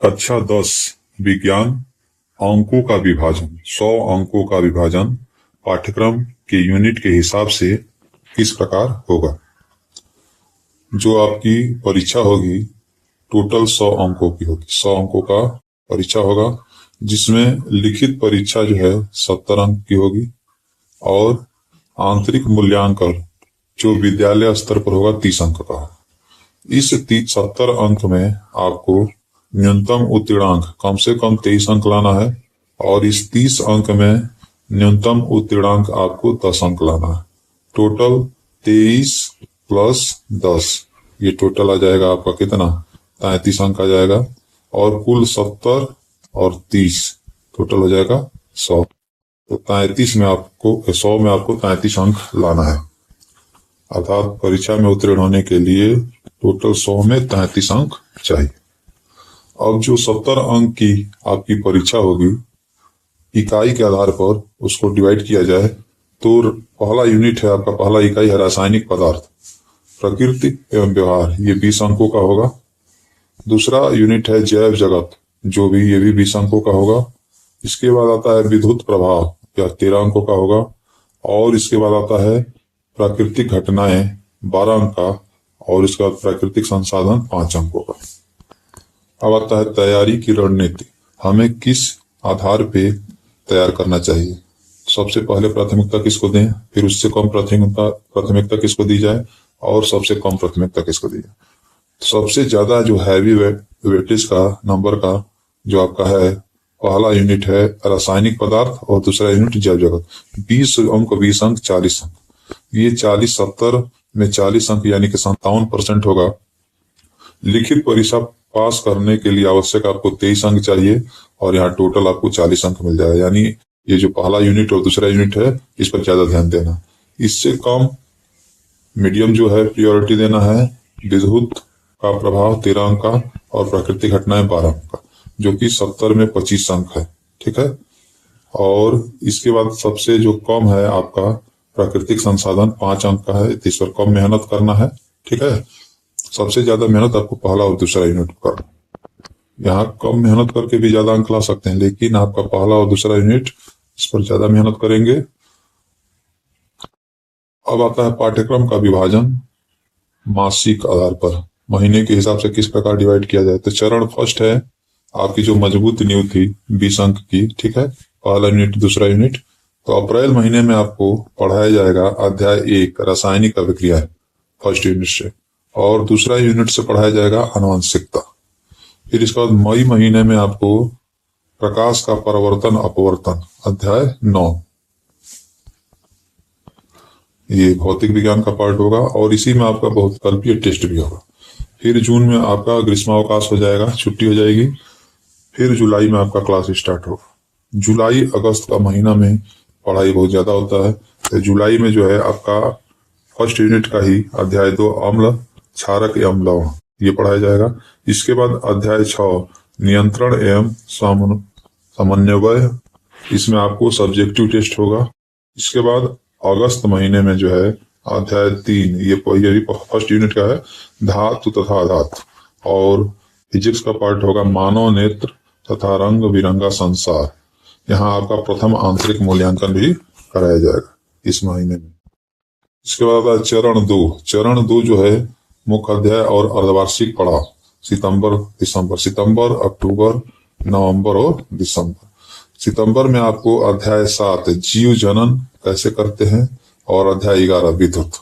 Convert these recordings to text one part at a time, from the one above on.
कक्षा 10 विज्ञान अंकों का विभाजन 100 अंकों का विभाजन पाठ्यक्रम के यूनिट के हिसाब से किस प्रकार होगा। जो आपकी परीक्षा होगी टोटल 100 अंकों की होगी। 100 अंकों का परीक्षा होगा जिसमें लिखित परीक्षा जो है 70 अंक की होगी और आंतरिक मूल्यांकन जो विद्यालय स्तर पर होगा 30 अंक का। इस 70 अंक में आपको न्यूनतम उत्तीर्णांक कम से कम 23 अंक लाना है और इस 30 अंक में न्यूनतम उत्तीर्णांक आपको 10 अंक लाना है। टोटल 23 प्लस 10 ये टोटल आ जाएगा आपका कितना 33 अंक आ जाएगा और कुल 70 और 30 टोटल हो जाएगा 100। तो 33 में आपको 100 में आपको 33 अंक लाना है। अर्थात परीक्षा में उत्तीर्ण होने के लिए टोटल 100 में 33 अंक चाहिए। अब जो 70 अंक की आपकी परीक्षा होगी इकाई के आधार पर उसको डिवाइड किया जाए तो पहला यूनिट है आपका, पहला इकाई है रासायनिक पदार्थ प्रकृति एवं व्यवहार, ये 20 अंकों का होगा। दूसरा यूनिट है जैव जगत जो भी ये भी 20 अंकों का होगा। इसके बाद आता है विद्युत प्रभाव यह 13 अंकों का होगा और इसके बाद आता है प्राकृतिक घटनाएं 12 अंक का और इसके बाद प्राकृतिक संसाधन 5 अंकों का। अब आता है तैयारी की रणनीति, हमें किस आधार पे तैयार करना चाहिए। सबसे पहले प्राथमिकता किसको दें, फिर उससे कम प्राथमिकता किसको दी जाए और सबसे कम प्राथमिकता किसको दी जाए। सबसे ज्यादा जो हैवी वेटेज का नंबर का जो आपका है पहला यूनिट है रासायनिक पदार्थ और दूसरा यूनिट जैव जगत। 20 अंक 20 अंक 40 अंक, ये 40 70 में 40 अंक यानी कि 57% होगा। लिखित परीक्षा पास करने के लिए आवश्यक आपको 23 अंक चाहिए और यहाँ टोटल आपको 40 अंक मिल जाएगा। यानी ये जो पहला यूनिट और दूसरा यूनिट है इस पर ज्यादा ध्यान देना। इससे कम मीडियम जो है प्रियोरिटी देना है विद्युत का प्रभाव 13 अंक का और प्राकृतिक घटनाएं 12 अंक का जो कि 70 में 25 अंक है। ठीक है। और इसके बाद सबसे जो कम है आपका प्राकृतिक संसाधन 5 अंक का है, इस पर कम मेहनत करना है। ठीक है। सबसे ज्यादा मेहनत आपको पहला और दूसरा यूनिट करना। यहाँ कम मेहनत करके भी ज्यादा अंक ला सकते हैं लेकिन आपका पहला और दूसरा यूनिट इस पर ज्यादा मेहनत करेंगे। अब आता है पाठ्यक्रम का विभाजन मासिक आधार पर, महीने के हिसाब से किस प्रकार डिवाइड किया जाए। तो चरण फर्स्ट है आपकी जो मजबूत नींव थी 20 अंक की। ठीक है। पहला यूनिट दूसरा यूनिट तो अप्रैल महीने में आपको पढ़ाया जाएगा अध्याय 1 रासायनिक अभिक्रिया फर्स्ट यूनिट से और दूसरा यूनिट से पढ़ाया जाएगा आनुवंशिकता। फिर इसके बाद मई महीने में आपको प्रकाश का परावर्तन अपवर्तन अध्याय 9 ये भौतिक विज्ञान का पार्ट होगा और इसी में आपका बहुविकल्पीय टेस्ट भी होगा। फिर जून में आपका ग्रीष्मावकाश हो जाएगा, छुट्टी हो जाएगी। फिर जुलाई में आपका क्लास स्टार्ट होगा। जुलाई अगस्त का महीना में पढ़ाई बहुत ज्यादा होता है। तो जुलाई में जो है आपका फर्स्ट यूनिट का ही अध्याय 2 अम्ल क्षारक एवं लवण ये पढ़ाया जाएगा। इसके बाद अध्याय 6 नियंत्रण एवं समन्वय, इसमें आपको सब्जेक्टिव टेस्ट होगा। इसके बाद अगस्त महीने में जो है अध्याय 3 ये भी फर्स्ट यूनिट का है धातु तथा धातु और फिजिक्स का पार्ट होगा मानव नेत्र तथा रंग बिरंगा संसार। यहाँ आपका प्रथम आंतरिक मूल्यांकन भी कराया जाएगा इस महीने में। इसके बाद चरण 2, चरण 2 जो है मुख्य अध्याय और अर्धवार्षिक पढ़ाव सितंबर अक्टूबर नवंबर और दिसंबर। सितंबर में आपको अध्याय 7 जीव जनन कैसे करते हैं और अध्याय 11 विद्युत।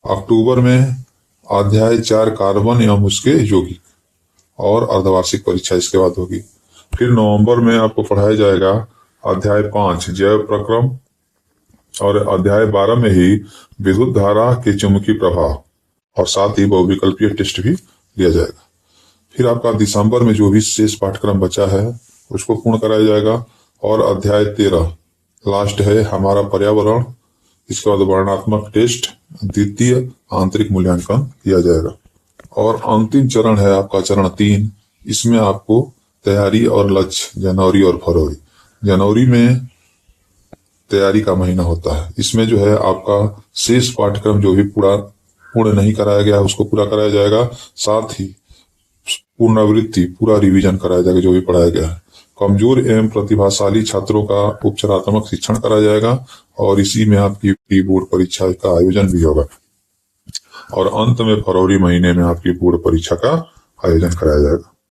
अक्टूबर में अध्याय 4 कार्बन एवं उसके यौगिक और अर्धवार्षिक परीक्षा इसके बाद होगी। फिर नवंबर में आपको पढ़ाया जाएगा अध्याय 5 जैव प्रक्रम और अध्याय 12 में ही विद्युत धारा के चुंबकीय प्रभाव और साथ ही बहुविकल्पीय टेस्ट भी लिया जाएगा। फिर आपका दिसंबर में जो भी शेष पाठ्यक्रम बचा है उसको पूर्ण कराया जाएगा और अध्याय 13 लास्ट है हमारा पर्यावरण। इसके बाद वर्णनात्मक टेस्ट द्वितीय आंतरिक मूल्यांकन किया जाएगा और अंतिम चरण है आपका चरण 3। इसमें आपको तैयारी और लक्ष्य जनवरी और फरवरी। जनवरी में तैयारी का महीना होता है, इसमें जो है आपका शेष पाठ्यक्रम जो भी पूर्ण नहीं कराया गया उसको पूरा कराया जाएगा। साथ ही पुनरावृत्ति, पूरा रिवीजन कराया जाएगा जो भी पढ़ाया गया है। कमजोर एवं प्रतिभाशाली छात्रों का उपचारात्मक शिक्षण कराया जाएगा और इसी में आपकी प्री बोर्ड परीक्षा का आयोजन भी होगा और अंत में फरवरी महीने में आपकी बोर्ड परीक्षा का आयोजन कराया जाएगा।